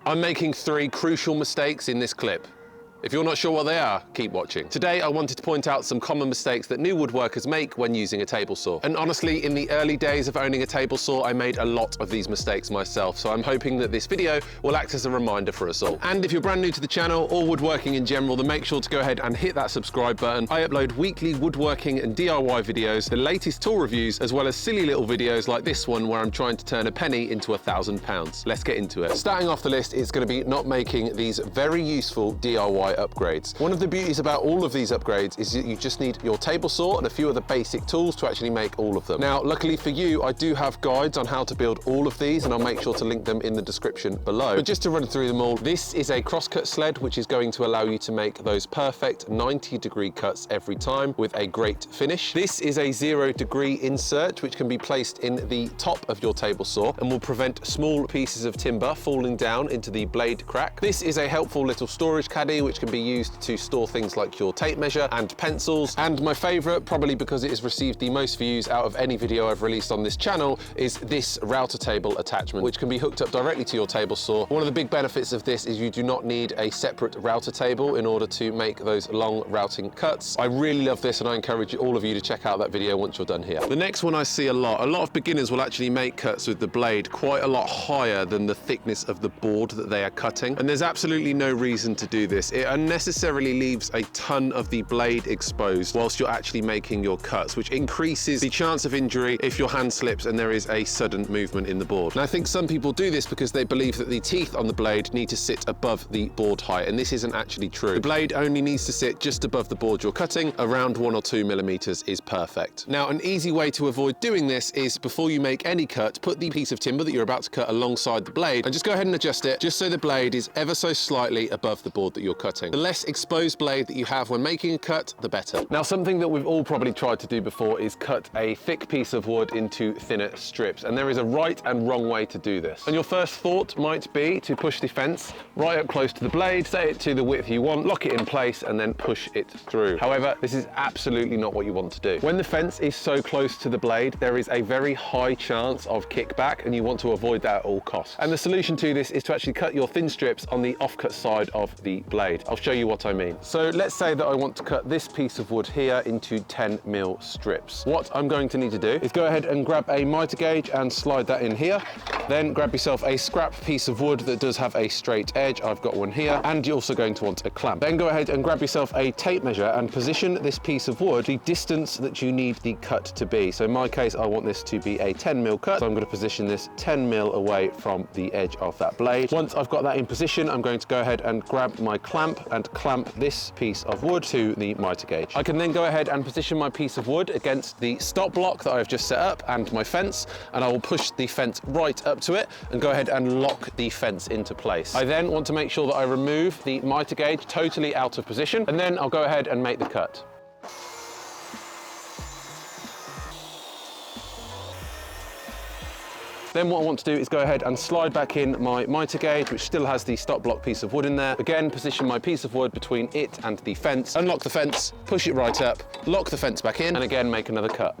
I'm making 3 crucial mistakes in this clip. If you're not sure what they are, keep watching. Today, I wanted to point out some common mistakes that new woodworkers make when using a table saw. And honestly, in the early days of owning a table saw, I made a lot of these mistakes myself, so I'm hoping that this video will act as a reminder for us all. And if you're brand new to the channel, or woodworking in general, then make sure to go ahead and hit that subscribe button. I upload weekly woodworking and DIY videos, the latest tool reviews, as well as silly little videos like this one where I'm trying to turn a penny into £1,000. Let's get into it. Starting off the list is going to be not making these very useful DIY upgrades. One of the beauties about all of these upgrades is that you just need your table saw and a few other basic tools to actually make all of them. Now, luckily for you, I do have guides on how to build all of these, and I'll make sure to link them in the description below. But just to run through them all, this is a crosscut sled, which is going to allow you to make those perfect 90-degree cuts every time with a great finish. This is a 0-degree insert, which can be placed in the top of your table saw and will prevent small pieces of timber falling down into the blade crack. This is a helpful little storage caddy, which can be used to store things like your tape measure and pencils. And my favorite, probably because it has received the most views out of any video I've released on this channel, is this router table attachment, which can be hooked up directly to your table saw. One of the big benefits of this is you do not need a separate router table in order to make those long routing cuts. I really love this, and I encourage all of you to check out that video once you're done here. The next one I see a lot of beginners will actually make cuts with the blade quite a lot higher than the thickness of the board that they are cutting, and there's absolutely no reason to do this. It unnecessarily leaves a ton of the blade exposed whilst you're actually making your cuts, which increases the chance of injury if your hand slips and there is a sudden movement in the board. And I think some people do this because they believe that the teeth on the blade need to sit above the board height, and this isn't actually true. The blade only needs to sit just above the board you're cutting. Around 1 or 2 millimeters is perfect. Now, an easy way to avoid doing this is, before you make any cut, put the piece of timber that you're about to cut alongside the blade and just go ahead and adjust it just so the blade is ever so slightly above the board that you're cutting. The less exposed blade that you have when making a cut, the better. Now, something that we've all probably tried to do before is cut a thick piece of wood into thinner strips, and there is a right and wrong way to do this. And your first thought might be to push the fence right up close to the blade, set it to the width you want, lock it in place, and then push it through. However, this is absolutely not what you want to do. When the fence is so close to the blade, there is a very high chance of kickback, and you want to avoid that at all costs. And the solution to this is to actually cut your thin strips on the offcut side of the blade. I'll show you what I mean. So let's say that I want to cut this piece of wood here into 10mm strips. What I'm going to need to do is go ahead and grab a miter gauge and slide that in here. Then grab yourself a scrap piece of wood that does have a straight edge. I've got one here, and you're also going to want a clamp. Then go ahead and grab yourself a tape measure and position this piece of wood the distance that you need the cut to be. So in my case, I want this to be a 10mm cut, so I'm going to position this 10mm away from the edge of that blade. Once I've got that in position, I'm going to go ahead and grab my clamp and clamp this piece of wood to the miter gauge. I can then go ahead and position my piece of wood against the stop block that I've just set up and my fence, and I will push the fence right up to it and go ahead and lock the fence into place. I then want to make sure that I remove the miter gauge totally out of position, and then I'll go ahead and make the cut. Then what I want to do is go ahead and slide back in my miter gauge, which still has the stop block piece of wood in there. Again, position my piece of wood between it and the fence, unlock the fence, push it right up, lock the fence back in, and again, make another cut.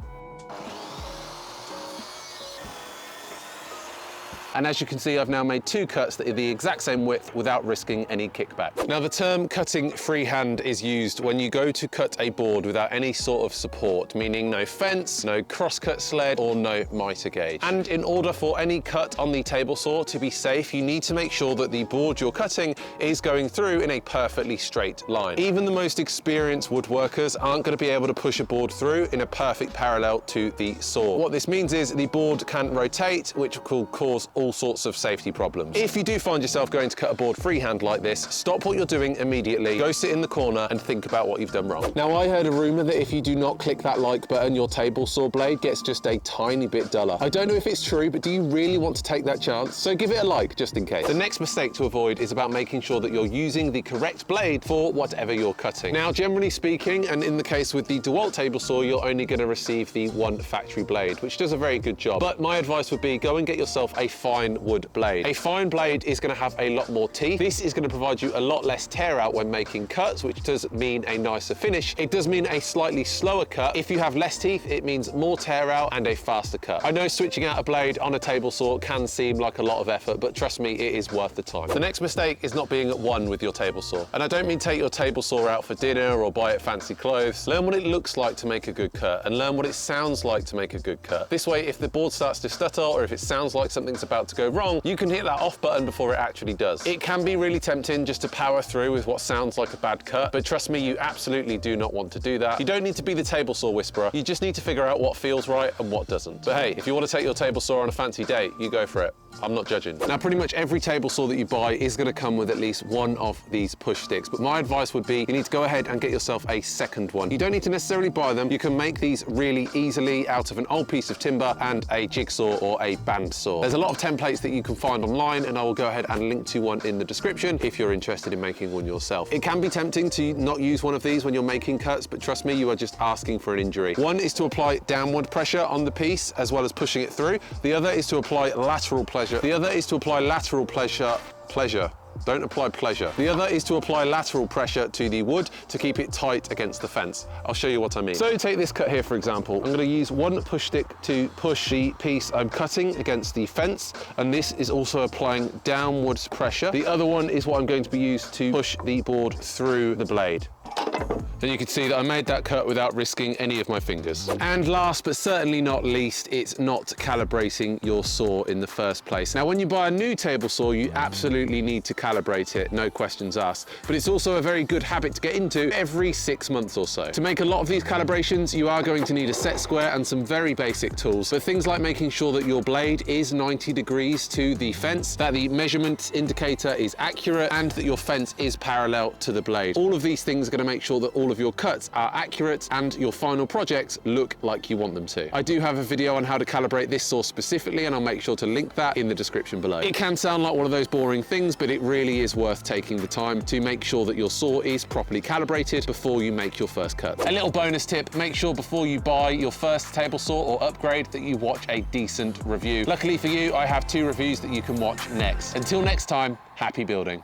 And as you can see, I've now made 2 cuts that are the exact same width without risking any kickback. Now, the term cutting freehand is used when you go to cut a board without any sort of support, meaning no fence, no crosscut sled, or no miter gauge. And in order for any cut on the table saw to be safe, you need to make sure that the board you're cutting is going through in a perfectly straight line. Even the most experienced woodworkers aren't going to be able to push a board through in a perfect parallel to the saw. What this means is the board can rotate, which will cause all sorts of safety problems. If you do find yourself going to cut a board freehand like this, stop what you're doing immediately, go sit in the corner and think about what you've done wrong. Now, I heard a rumor that if you do not click that like button, your table saw blade gets just a tiny bit duller. I don't know if it's true, but do you really want to take that chance? So give it a like just in case. The next mistake to avoid is about making sure that you're using the correct blade for whatever you're cutting. Now, generally speaking, and in the case with the DeWalt table saw, you're only going to receive the one factory blade, which does a very good job. But my advice would be, go and get yourself a 5 fine wood blade. A fine blade is going to have a lot more teeth. This is going to provide you a lot less tear out when making cuts, which does mean a nicer finish. It does mean a slightly slower cut. If you have less teeth, it means more tear out and a faster cut. I know switching out a blade on a table saw can seem like a lot of effort, but trust me, it is worth the time. The next mistake is not being at one with your table saw. And I don't mean take your table saw out for dinner or buy it fancy clothes. Learn what it looks like to make a good cut and learn what it sounds like to make a good cut. This way, if the board starts to stutter or if it sounds like something's about to go wrong, you can hit that off button before it actually does. It can be really tempting just to power through with what sounds like a bad cut, but trust me, you absolutely do not want to do that. You don't need to be the table saw whisperer. You just need to figure out what feels right and what doesn't. But hey, if you want to take your table saw on a fancy date, you go for it. I'm not judging. Now, pretty much every table saw that you buy is going to come with at least one of these push sticks, but my advice would be you need to go ahead and get yourself a second one. You don't need to necessarily buy them. You can make these really easily out of an old piece of timber and a jigsaw or a band saw. There's a lot of templates that you can find online, and I will go ahead and link to one in the description if you're interested in making one yourself. It can be tempting to not use one of these when you're making cuts, but trust me, you are just asking for an injury. One is to apply downward pressure on the piece as well as pushing it through. The other is to apply lateral pressure. Don't apply pleasure. The other is to apply lateral pressure to the wood to keep it tight against the fence. I'll show you what I mean. So take this cut here, for example. I'm going to use one push stick to push the piece I'm cutting against the fence, and this is also applying downwards pressure. The other one is what I'm going to be used to push the board through the blade. And you can see that I made that cut without risking any of my fingers. And last but certainly not least, it's not calibrating your saw in the first place. Now, when you buy a new table saw, you absolutely need to calibrate it, no questions asked. But it's also a very good habit to get into every 6 months or so. To make a lot of these calibrations, you are going to need a set square and some very basic tools. But things like making sure that your blade is 90 degrees to the fence, that the measurement indicator is accurate, and that your fence is parallel to the blade. All of these things are going to make sure that all of your cuts are accurate and your final projects look like you want them to. I do have a video on how to calibrate this saw specifically, and I'll make sure to link that in the description below. It can sound like one of those boring things, but it really is worth taking the time to make sure that your saw is properly calibrated before you make your first cut. A little bonus tip, make sure before you buy your first table saw or upgrade that you watch a decent review. Luckily for you, I have 2 reviews that you can watch next. Until next time, happy building.